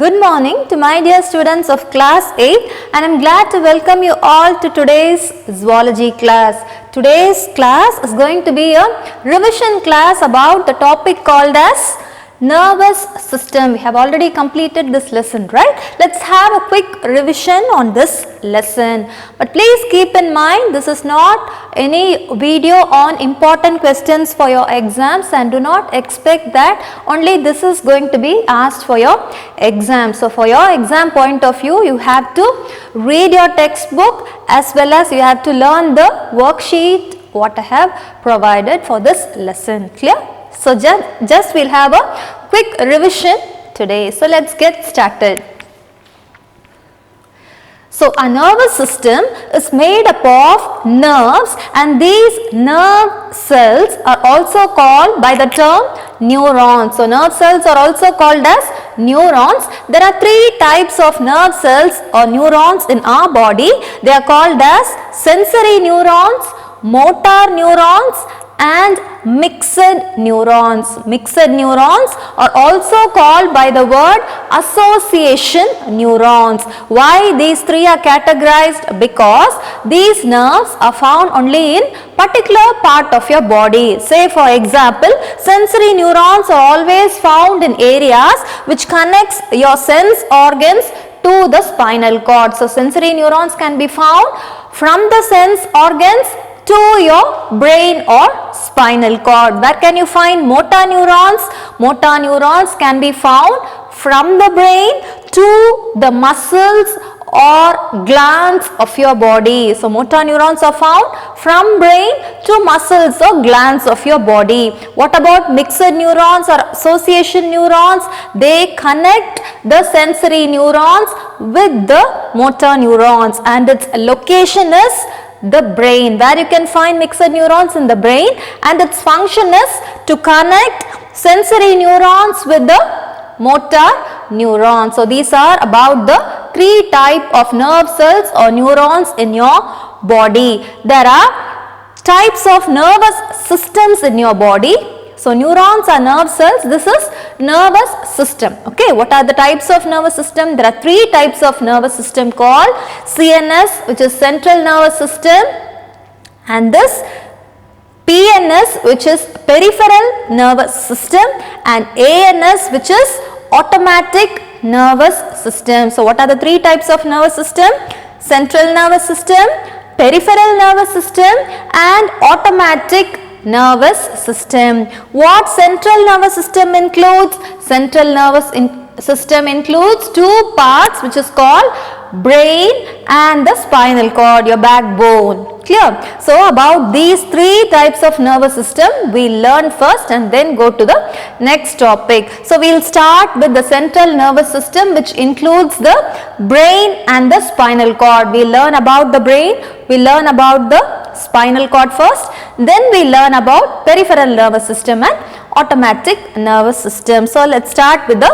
Good morning to my dear students of class 8, and I am glad to welcome you all to today's zoology class. Today's class is going to be a revision class about the topic called as nervous system. We have already completed this lesson, right? Let's have a quick revision on this lesson. But please keep in mind, this is not any video on important questions for your exams, and do not expect that only this is going to be asked for your exam. So for your exam point of view, you have to read your textbook as well as you have to learn the worksheet what I have provided for this lesson. Clear? So just we'll have a quick revision today. So let's get started. So a nervous system is made up of nerves, and these nerve cells are also called by the term neurons. So nerve cells are also called as neurons. There are three types of nerve cells or neurons in our body. They are called as sensory neurons, motor neurons, and mixed neurons. Mixed neurons are also called by the word association neurons. Why these three are categorized? Because these nerves are found only in particular part of your body. Say for example, sensory neurons are always found in areas which connects your sense organs to the spinal cord. So sensory neurons can be found from the sense organs to your brain or spinal cord. Where can you find motor neurons? Motor neurons can be found from the brain to the muscles or glands of your body. So motor neurons are found from brain to muscles or glands of your body. What about mixed neurons or association neurons? They connect the sensory neurons with the motor neurons, and its location is the brain. Where you can find mixed neurons? In the brain, and its function is to connect sensory neurons with the motor neurons. So these are about the three type of nerve cells or neurons in your body. There are types of nervous systems in your body. So neurons are nerve cells. This is nervous system. Okay, what are the types of nervous system? There are three types of nervous system called CNS, which is central nervous system, and this PNS, which is peripheral nervous system, and ANS, which is automatic nervous system. So what are the three types of nervous system? Central nervous system, peripheral nervous system, and automatic nervous system. What central nervous system includes? Central nervous system includes two parts, which is called brain and the spinal cord, your backbone. Clear? So about these three types of nervous system we learn first and then go to the next topic. So we will start with the central nervous system, which includes the brain and the spinal cord. We learn about the brain, we learn about the spinal cord first, then we learn about peripheral nervous system and automatic nervous system. So let's start with the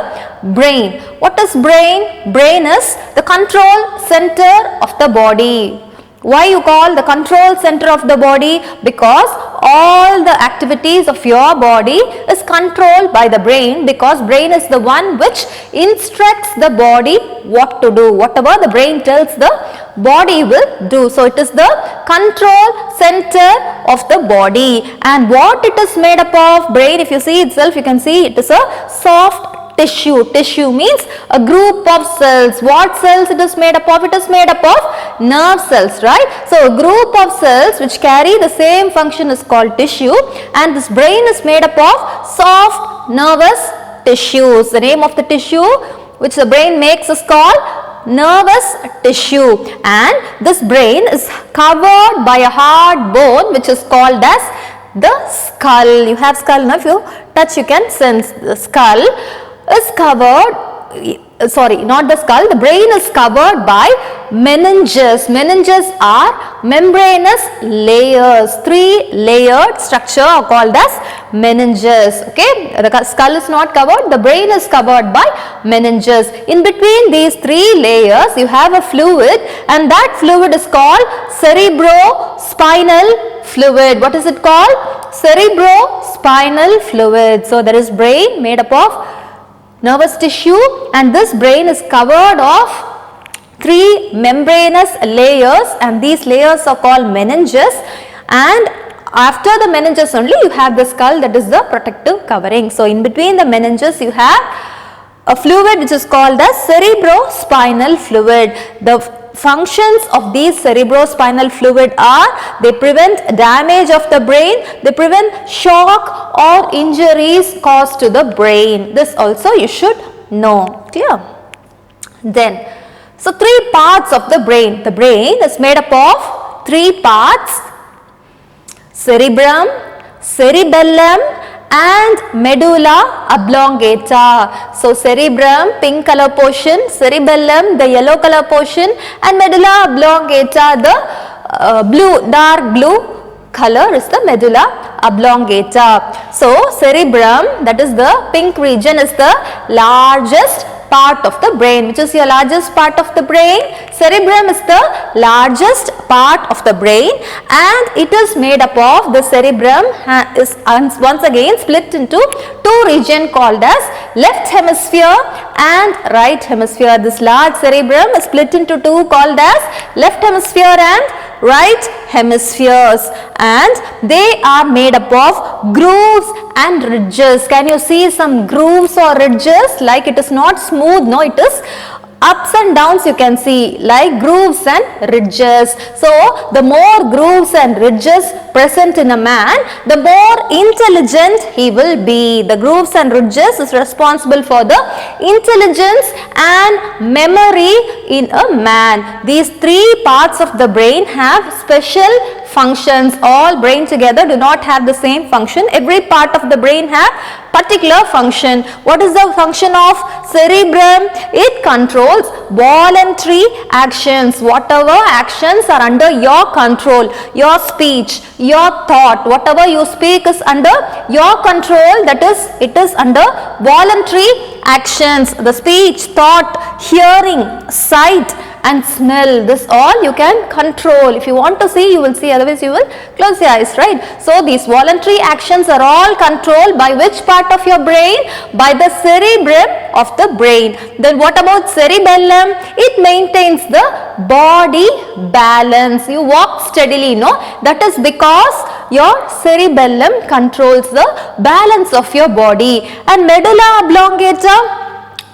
brain. What is brain? Brain is the control center of the body. Why you call the control center of the body? Because all the activities of your body is controlled by the brain, because brain is the one which instructs the body what to do. Whatever the brain tells, the body will do. So it is the control center of the body. And what it is made up of? Brain, if you see itself, you can see it is a soft tissue. Tissue means a group of cells. What cells it is made up of? It is made up of nerve cells, right? So a group of cells which carry the same function is called tissue, and this brain is made up of soft nervous tissues. The name of the tissue which the brain makes is called nervous tissue, and this brain is covered by a hard bone which is called as the skull. You have skull now. If you touch, you can sense the skull is covered, not the skull, the brain is covered by meninges. Meninges are membranous layers. Three layered structure are called as meninges. Okay, the skull is not covered, the brain is covered by meninges. In between these three layers, you have a fluid, and that fluid is called cerebrospinal fluid. What is it called? Cerebrospinal fluid. So there is brain made up of nervous tissue, and this brain is covered of 3 membranous layers, and these layers are called meninges, and after the meninges only you have the skull, that is the protective covering. So in between the meninges you have a fluid which is called as cerebrospinal fluid. The functions of these cerebrospinal fluid are, they prevent damage of the brain, they prevent shock or injuries caused to the brain. This also you should know. Clear? Then, so 3 parts of the brain. The brain is made up of 3 parts: cerebrum, cerebellum and medulla oblongata. So cerebrum, pink color portion, cerebellum, the yellow color portion, and medulla oblongata, the dark blue color is the medulla oblongata. So cerebrum, that is the pink region, is the largest part of the brain. Which is your largest part of the brain? Cerebrum is the largest part of the brain, and it is made up of, the cerebrum is once again split into 2 regions called as left hemisphere and right hemisphere. This large cerebrum is split into 2 called as left hemisphere and right hemispheres, and they are made up of grooves and ridges. Can you see some grooves or ridges? Like it is not smooth, no, it is ups and downs, you can see like grooves and ridges. So the more grooves and ridges present in a man, the more intelligent he will be. The grooves and ridges is responsible for the intelligence and memory in a man. These 3 parts of the brain have special functions. All brain together do not have the same function. Every part of the brain have particular function. What is the function of cerebrum? It controls voluntary actions. Whatever actions are under your control, your speech, your thought, whatever you speak is under your control, that is, it is under voluntary actions. The speech, thought, hearing, sight and smell, this all you can control. If you want to see, you will see, otherwise you will close your eyes, right? So these voluntary actions are all controlled by which part of your brain? By the cerebrum of the brain. Then what about cerebellum? It maintains the body balance. You walk steadily, no? That is because your cerebellum controls the balance of your body. And medulla oblongata,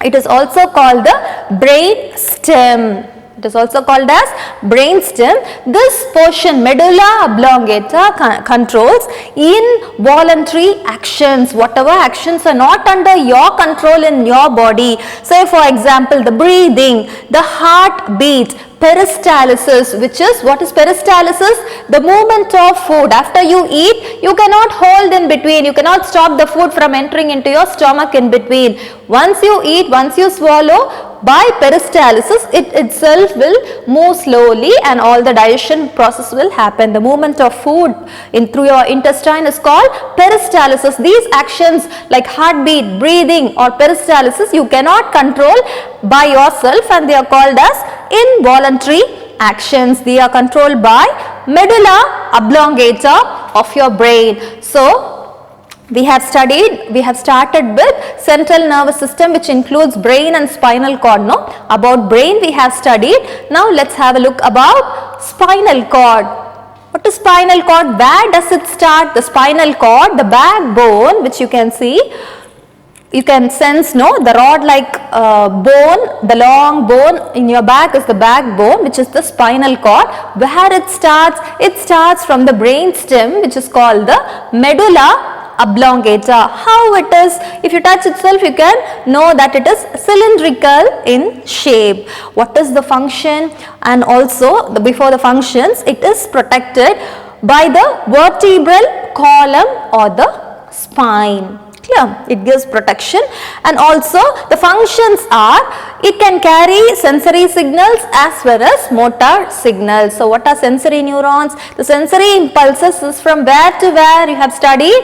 it is also called the brain stem. It is also called as brain stem. This portion, medulla oblongata, controls involuntary actions. Whatever actions are not under your control in your body. Say for example, the breathing, the heartbeat, peristalsis, which is, what is peristalsis? The movement of food. After you eat, you cannot hold in between. You cannot stop the food from entering into your stomach in between. Once you eat, once you swallow, by peristalsis, it itself will move slowly and all the digestion process will happen. The movement of food through your intestine is called peristalsis. These actions like heartbeat, breathing or peristalsis, you cannot control by yourself, and they are called as involuntary actions. They are controlled by medulla oblongata of your brain. So we have started with central nervous system, which includes brain and spinal cord. No, about brain we have studied. Now let's have a look about spinal cord. What is spinal cord? Where does it start? The spinal cord, the backbone, which you can see, you can sense, no, the rod like bone, the long bone in your back is the backbone, which is the spinal cord. Where it starts from the brain stem, which is called the medulla oblongata. How it is? If you touch itself, you can know that it is cylindrical in shape. What is the function? And also before the functions, it is protected by the vertebral column or the spine. Clear? It gives protection, and also the functions are, it can carry sensory signals as well as motor signals. So what are sensory neurons? The sensory impulses is from where to where? You have studied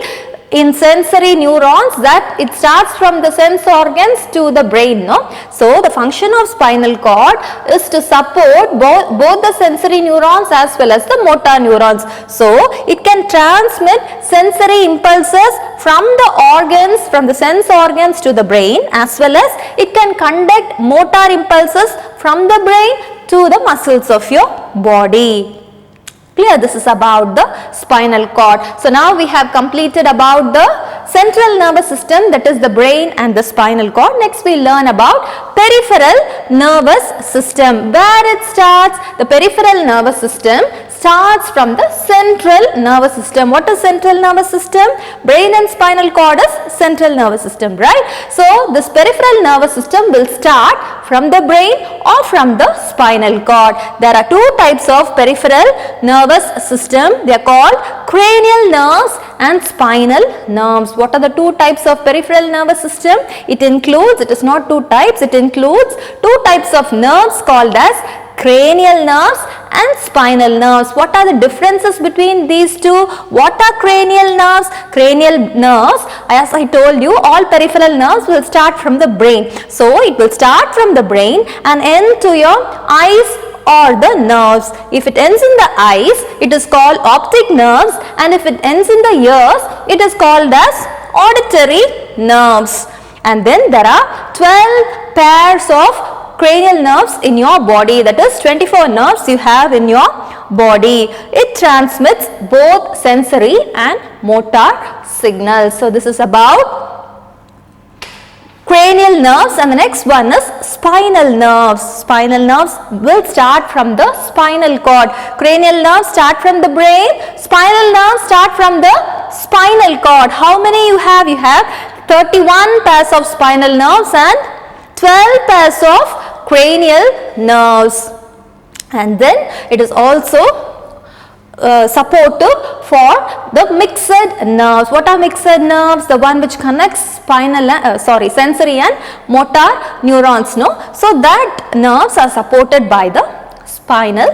in sensory neurons that it starts from the sense organs to the brain, no? So the function of spinal cord is to support both the sensory neurons as well as the motor neurons. So it can transmit sensory impulses from the organs, from the sense organs to the brain, as well as it can conduct motor impulses from the brain to the muscles of your body. Clear? This is about the spinal cord. So now we have completed about the central nervous system, that is the brain and the spinal cord. Next we learn about peripheral nervous system. Where it starts? The peripheral nervous system starts from the central nervous system. What is central nervous system? Brain and spinal cord is central nervous system, right? So this peripheral nervous system will start from the brain or from the spinal cord. There are two types of peripheral nervous system. They are called cranial nerves and spinal nerves. What are the two types of peripheral nervous system? It includes, it is not two types, it includes two types of nerves called as cranial nerves and spinal nerves. What are the differences between these two? What are cranial nerves? Cranial nerves, as I told you, all peripheral nerves will start from the brain. So it will start from the brain and end to your eyes or the nerves. If it ends in the eyes, it is called optic nerves, and if it ends in the ears, it is called as auditory nerves. And then there are 12 pairs of cranial nerves in your body, that is 24 nerves you have in your body. It transmits both sensory and motor signals. So this is about cranial nerves, and the next one is spinal nerves. Spinal nerves will start from the spinal cord. Cranial nerves start from the brain, spinal nerves start from the spinal cord. How many you have? You have 31 pairs of spinal nerves and 12 pairs of cranial nerves. And then it is also supportive for the mixed nerves. What are mixed nerves? The one which connects sensory and motor neurons, no? So that nerves are supported by the spinal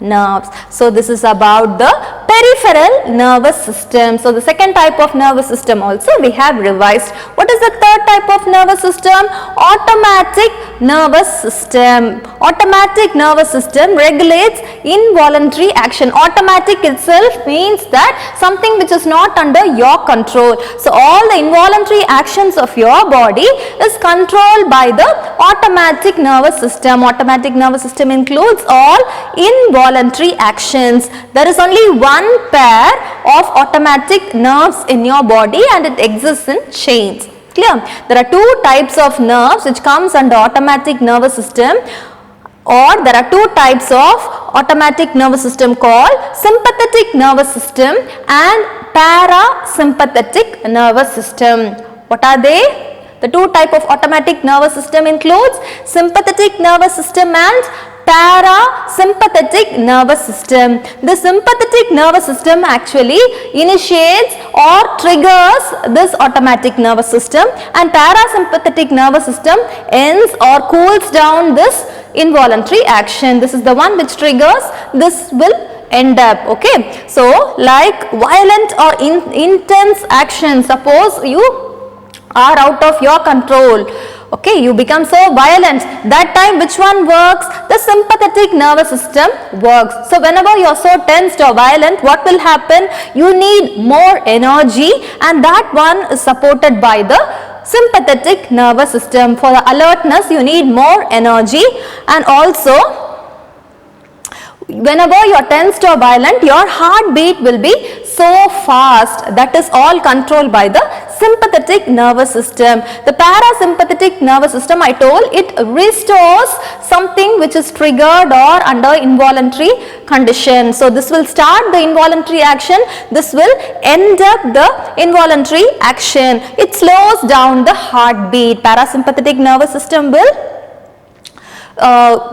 nerves. So this is about the peripheral nervous system. So the second type of nervous system also we have revised. What is the third type of nervous system? Automatic nervous system. Automatic nervous system regulates involuntary action. Automatic itself means that something which is not under your control. So all the involuntary actions of your body is controlled by the automatic nervous system. Automatic nervous system includes all involuntary actions. There is only one pair of automatic nerves in your body and it exists in chains. Clear? There are two types of nerves which comes under automatic nervous system, or there are two types of automatic nervous system called sympathetic nervous system and parasympathetic nervous system. What are they? The two type of automatic nervous system includes sympathetic nervous system and parasympathetic nervous system. The sympathetic nervous system actually initiates or triggers this automatic nervous system, and parasympathetic nervous system ends or cools down this involuntary action. This is the one which triggers, this will end up. Okay, so like violent or intense action, suppose you are out of your control. Okay, you become so violent. That time which one works? The sympathetic nervous system works. So whenever you are so tensed or violent, what will happen? You need more energy, and that one is supported by the sympathetic nervous system. For the alertness, you need more energy, and also whenever you are tensed or violent, your heartbeat will be so fast. That is all controlled by the sympathetic nervous system. The parasympathetic nervous system, I told, it restores something which is triggered or under involuntary condition. So this will start the involuntary action, this will end up the involuntary action. It slows down the heartbeat. Parasympathetic nervous system will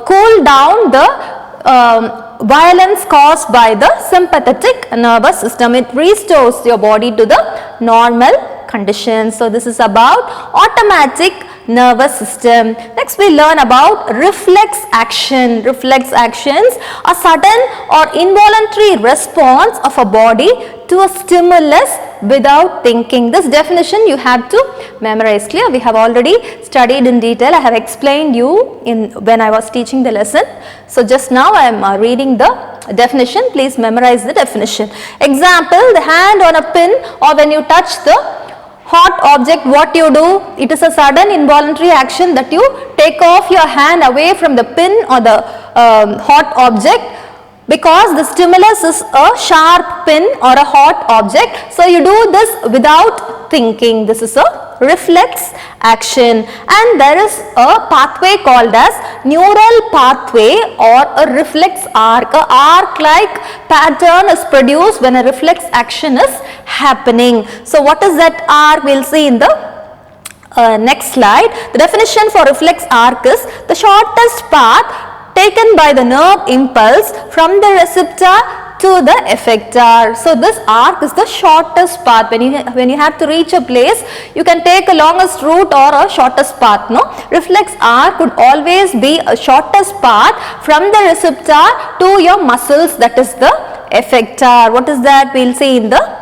cool down the violence caused by the sympathetic nervous system. It restores your body to the normal conditions. So this is about automatic nervous system. Next we learn about reflex action. Reflex actions are sudden or involuntary response of a body to a stimulus without thinking. This definition you have to memorize. Clear? We have already studied in detail. I have explained you when I was teaching the lesson. So just now I am reading the definition. Please memorize the definition. Example, the hand on a pin, or when you touch the hot object, what you do? It is a sudden involuntary action that you take off your hand away from the pin or the hot object, because the stimulus is a sharp pin or a hot object. So you do this without thinking. This is a reflex action. And there is a pathway called as neural pathway or a reflex arc. A arc like pattern is produced when a reflex action is happening. So what is that arc? We'll see in the next slide. The definition for reflex arc is the shortest path taken by the nerve impulse from the receptor to the effector. So this arc is the shortest path. When you have to reach a place, you can take a longest route or a shortest path. No, reflex arc would always be a shortest path from the receptor to your muscles, that is the effector. What is that? We'll see in the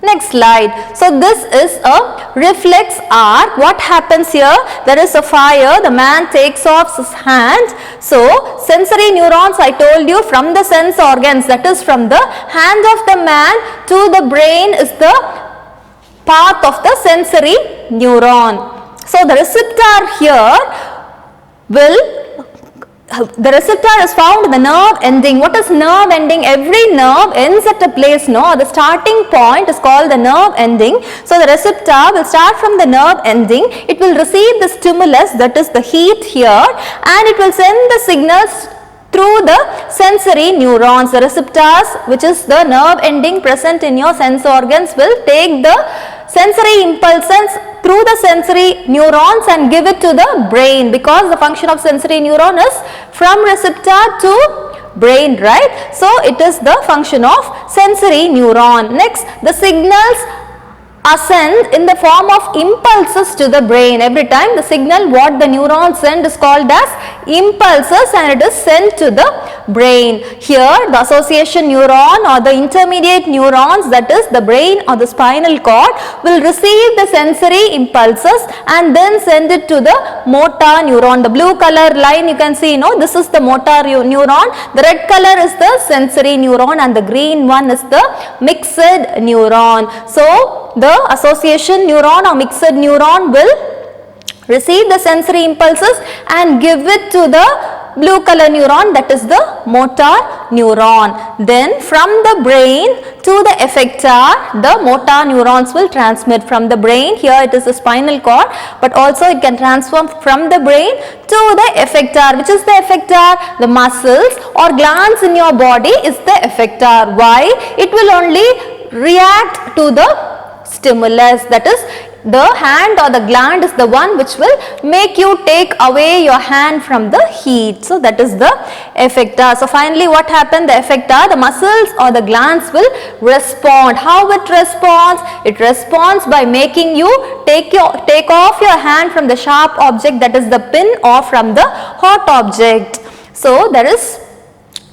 next slide. So this is a reflex arc. What happens here? There is a fire. The man takes off his hand. So sensory neurons, I told you, from the sense organs, that is from the hand of the man to the brain, is the path of the sensory neuron. So the receptor here the receptor is found in the nerve ending. What is nerve ending? Every nerve ends at a place, no? The starting point is called the nerve ending. So the receptor will start from the nerve ending. It will receive the stimulus, that is the heat here, and it will send the signals through the sensory neurons. The receptors, which is the nerve ending present in your sense organs, will take the sensory impulses through the sensory neurons and give it to the brain, because the function of sensory neuron is from receptor to brain, right? So it is the function of sensory neuron. Next, the signals ascend in the form of impulses to the brain. Every time the signal what the neurons send is called as impulses, and it is sent to the brain. Here the association neuron or the intermediate neurons, that is the brain or the spinal cord, will receive the sensory impulses and then send it to the motor neuron. The blue color line you can see, this is the motor neuron. The red color is the sensory neuron and the green one is the mixed neuron. So the association neuron or mixed neuron will receive the sensory impulses and give it to the blue color neuron, that is the motor neuron. Then from the brain to the effector, the motor neurons will transmit from the brain. Here it is the spinal cord, but also it can transform from the brain to the effector. Which is the effector? The muscles or glands in your body is the effector. Why? It will only react to the stimulus, that is the hand or the gland is the one which will make you take away your hand from the heat. So that is the effector. So finally what happened? The effector, the muscles or the glands will respond. How it responds? It responds by making you take off your hand from the sharp object, that is the pin, or from the hot object. So there is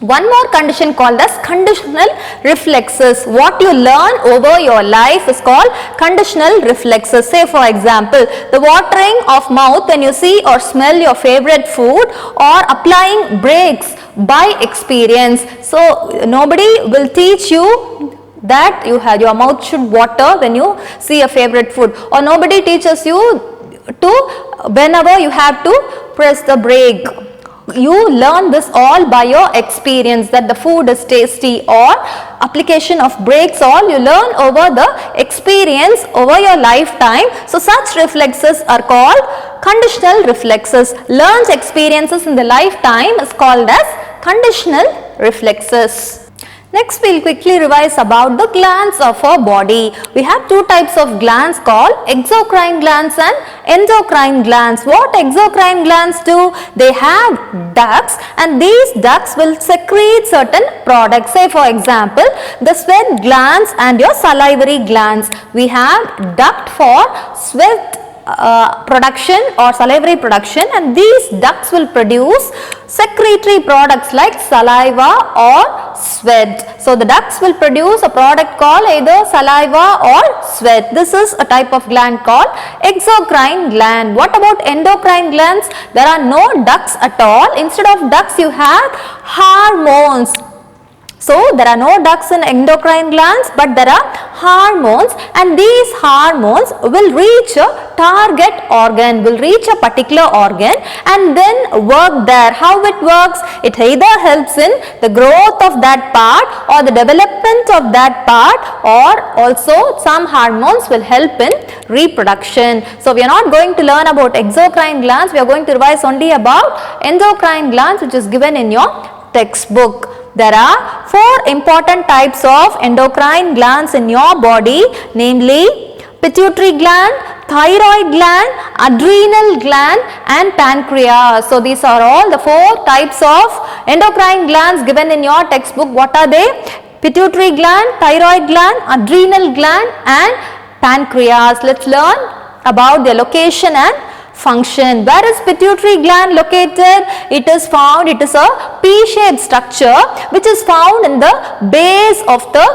one more condition called as conditional reflexes. What you learn over your life is called conditional reflexes. Say for example, the watering of mouth when you see or smell your favorite food, or applying brakes by experience. So nobody will teach you that your mouth should water when you see a favorite food, or nobody teaches you to whenever you have to press the brake. You learn this all by your experience, that the food is tasty, or application of brakes, all you learn over the experience over your lifetime. So such reflexes are called conditional reflexes. Learned experiences in the lifetime is called as conditional reflexes. Next we will quickly revise about the glands of our body. We have two types of glands called exocrine glands and endocrine glands. What exocrine glands do? They have ducts, and these ducts will secrete certain products. Say for example, the sweat glands and your salivary glands. We have duct for sweat production or salivary production, and these ducts will produce secretory products like saliva or sweat. So the ducts will produce a product called either saliva or sweat. This is a type of gland called exocrine gland. What about endocrine glands? There are no ducts at all. Instead of ducts you have hormones. So there are no ducts in endocrine glands, but there are hormones, and these hormones will reach a target organ, will reach a particular organ and then work there. How it works? It either helps in the growth of that part or the development of that part, or also some hormones will help in reproduction. So we are not going to learn about exocrine glands, we are going to revise only about endocrine glands, which is given in your textbook. There are 4 important types of endocrine glands in your body, namely pituitary gland, thyroid gland, adrenal gland and pancreas. So these are all the 4 types of endocrine glands given in your textbook. What are they? Pituitary gland, thyroid gland, adrenal gland and pancreas. Let's learn about their location and function. Where is pituitary gland located? It is a P-shaped structure which is found in the base of the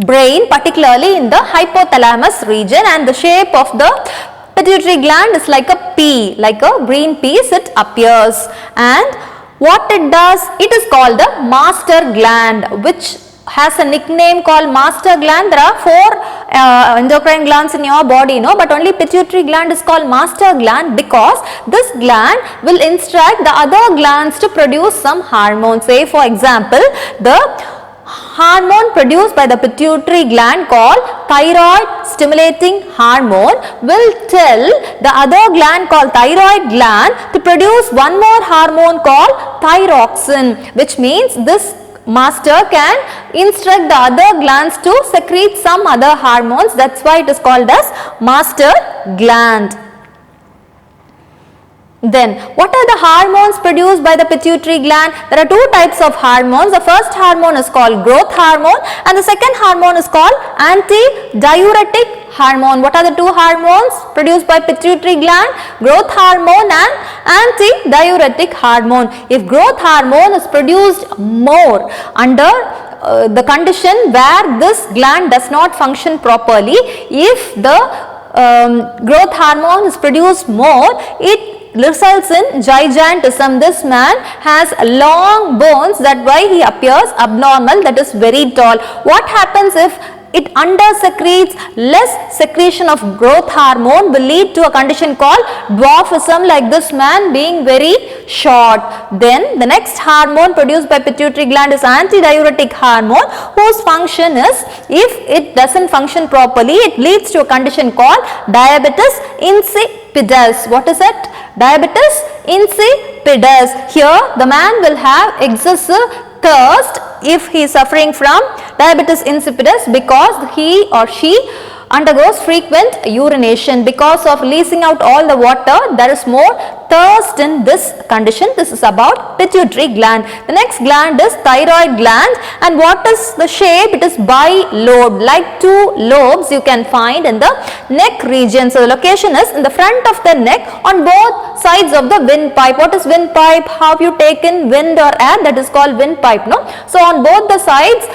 brain, particularly in the hypothalamus region, and the shape of the pituitary gland is like a P, like a green piece it appears. And what it does? It is called the master gland, which has a nickname called master gland. There are 4 endocrine glands in your body, but only pituitary gland is called master gland because this gland will instruct the other glands to produce some hormones. Say for example, the hormone produced by the pituitary gland called thyroid stimulating hormone will tell the other gland called thyroid gland to produce one more hormone called thyroxine, which means this master can instruct the other glands to secrete some other hormones. That's why it is called as master gland. Then, what are the hormones produced by the pituitary gland? There are 2 types of hormones. The first hormone is called growth hormone and the second hormone is called antidiuretic hormone. What are the 2 hormones produced by pituitary gland? Growth hormone and antidiuretic hormone. If growth hormone is produced more under the condition where this gland does not function properly, if the growth hormone is produced more, it results in gigantism. This man has long bones, that's why he appears abnormal, that is very tall. What happens if it under secretes? Less secretion of growth hormone will lead to a condition called dwarfism, like this man being very short. Then the next hormone produced by pituitary gland is antidiuretic hormone, whose function is, if it doesn't function properly, it leads to a condition called diabetes insipidus. What is it? Diabetes insipidus. Here the man will have excessive thirst if he is suffering from diabetes insipidus because he or she undergoes frequent urination. Because of leasing out all the water, there is more thirst in this condition. This is about pituitary gland. The next gland is thyroid gland, and what is the shape? It is bilobed, like 2 lobes you can find in the neck region. So the location is in the front of the neck on both sides of the windpipe. What is windpipe? Have you taken wind or air? That is called windpipe, no? So on both the sides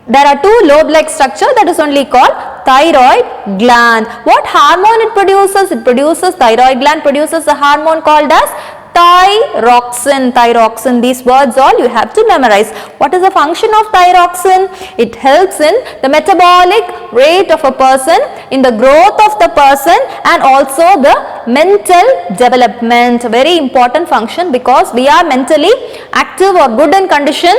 there are 2 lobe-like structure, that is only called thyroid gland. What hormone it produces? It produces, thyroid gland produces a hormone called as thyroxine. Thyroxine, these words all you have to memorize. What is the function of thyroxine? It helps in the metabolic rate of a person, in the growth of the person, and also the mental development. Very important function because we are mentally active or good in condition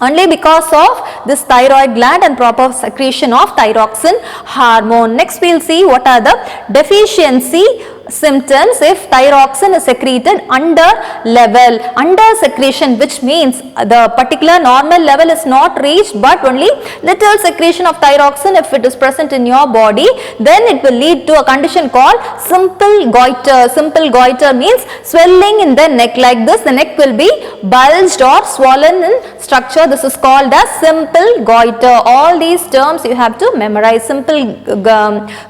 only because of this thyroid gland and proper secretion of thyroxine hormone. Next we will see what are the deficiency symptoms if thyroxine is secreted under level, under secretion, which means the particular normal level is not reached but only little secretion of thyroxine if it is present in your body, then it will lead to a condition called simple goiter. Simple goiter means swelling in the neck like this, the neck will be bulged or swollen in structure. This is called as simple goiter. All these terms you have to memorize. Simple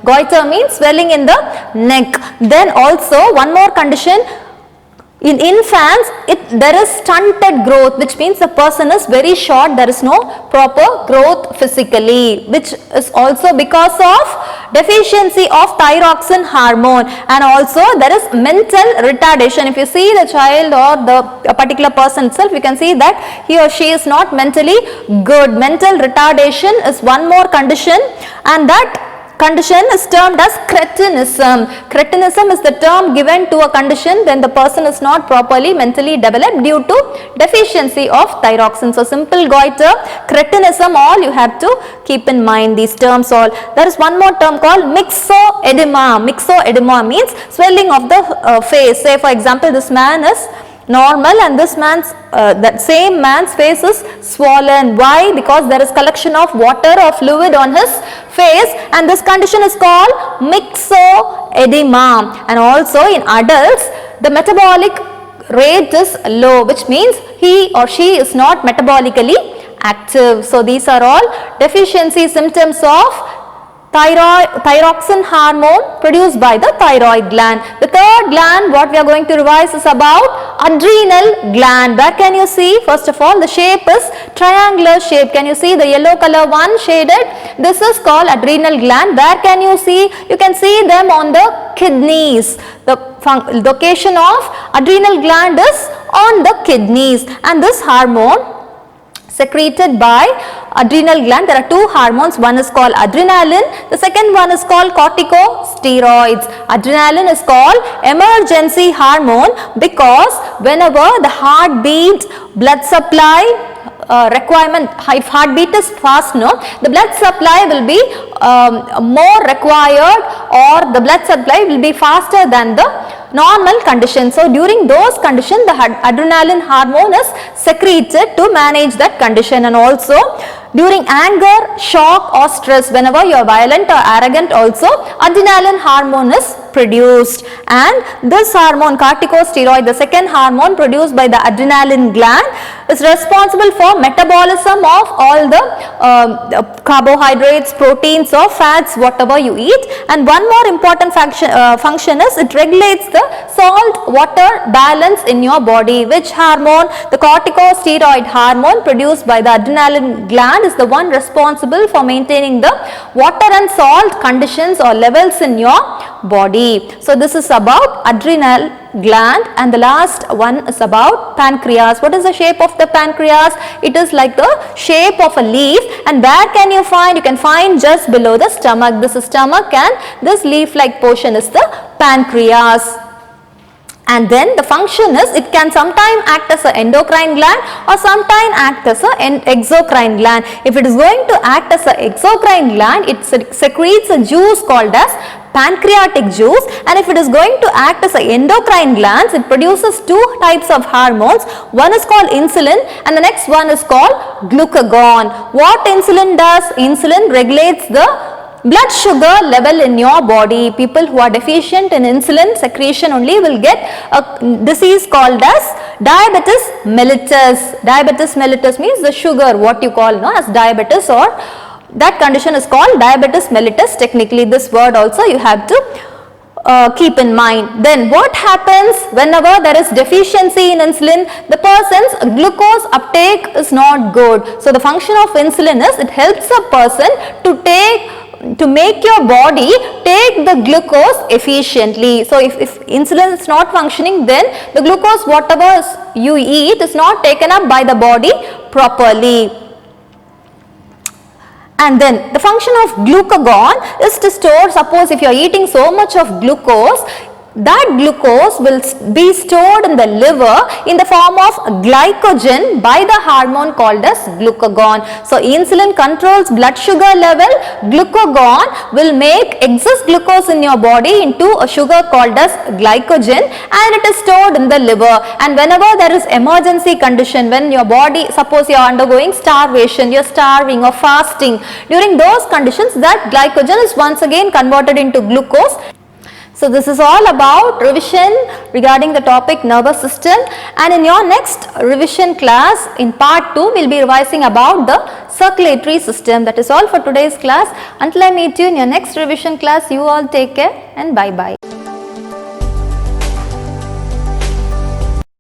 goiter means swelling in the neck. Then also one more condition, in infants there is stunted growth, which means the person is very short, there is no proper growth physically, which is also because of deficiency of thyroxine hormone. And also there is mental retardation. If you see the child or the particular person itself, you can see that he or she is not mentally good. Mental retardation is one more condition, and that condition is termed as cretinism. Cretinism is the term given to a condition when the person is not properly mentally developed due to deficiency of thyroxine. So simple goiter, cretinism, all you have to keep in mind these terms all. There is one more term called myxoedema. Myxoedema means swelling of the face. Say for example, this man is normal and this man's that same man's face is swollen. Why? Because there is collection of water or fluid on his face, and this condition is called myxoedema. And also in adults the metabolic rate is low, which means he or she is not metabolically active. So these are all deficiency symptoms of thyroxine hormone produced by the thyroid gland. The third gland what we are going to revise is about adrenal gland. Where can you see? First of all, the shape is triangular shape. Can you see the yellow color one shaded? This is called adrenal gland. Where can you see? You can see them on the kidneys. The location of adrenal gland is on the kidneys, and this hormone secreted by adrenal gland. There are two hormones. One is called adrenaline. The second one is called corticosteroids. Adrenaline is called emergency hormone because whenever the heartbeat, blood supply requirement, if heartbeat is fast, no, the blood supply will be more required, or the blood supply will be faster than the normal condition. So during those conditions the adrenaline hormone is secreted to manage that condition. And also during anger, shock or stress, whenever you are violent or arrogant, also adrenaline hormone is produced. And this hormone, corticosteroid, the second hormone produced by the adrenaline gland, is responsible for metabolism of all the carbohydrates, proteins or fats whatever you eat. And one more important function is it regulates the salt water balance in your body. Which hormone? The corticosteroid hormone produced by the adrenaline gland is the one responsible for maintaining the water and salt conditions or levels in your body. So this is about adrenal gland. And the last one is about pancreas. What is the shape of the pancreas? It is like the shape of a leaf. And where can you find? You can find just below the stomach. This is stomach, and this leaf like portion is the pancreas. And then the function is it can sometimes act as an endocrine gland or sometimes act as an exocrine gland. If it is going to act as an exocrine gland, it secretes a juice called as pancreatic juice, and if it is going to act as an endocrine gland, it produces two types of hormones. One is called insulin and the next one is called glucagon. What insulin does? Insulin regulates the blood sugar level in your body. People who are deficient in insulin secretion only will get a disease called as diabetes mellitus. Diabetes mellitus means the sugar, what you call as diabetes, or that condition is called diabetes mellitus. Technically this word also you have to keep in mind. Then what happens whenever there is deficiency in insulin? The person's glucose uptake is not good. So the function of insulin is it helps a person to make your body take the glucose efficiently. So if insulin is not functioning, then the glucose whatever you eat is not taken up by the body properly. And then the function of glucagon is to store, suppose if you are eating so much of glucose, that glucose will be stored in the liver in the form of glycogen by the hormone called as glucagon. So insulin controls blood sugar level, glucagon will make excess glucose in your body into a sugar called as glycogen, and it is stored in the liver. And whenever there is emergency condition, when your body, suppose you are undergoing starvation, you are starving or fasting, during those conditions that glycogen is once again converted into glucose. So this is all about revision regarding the topic nervous system, and in your next revision class in part 2 we will be revising about the circulatory system. That is all for today's class. Until I meet you in your next revision class, you all take care and bye bye.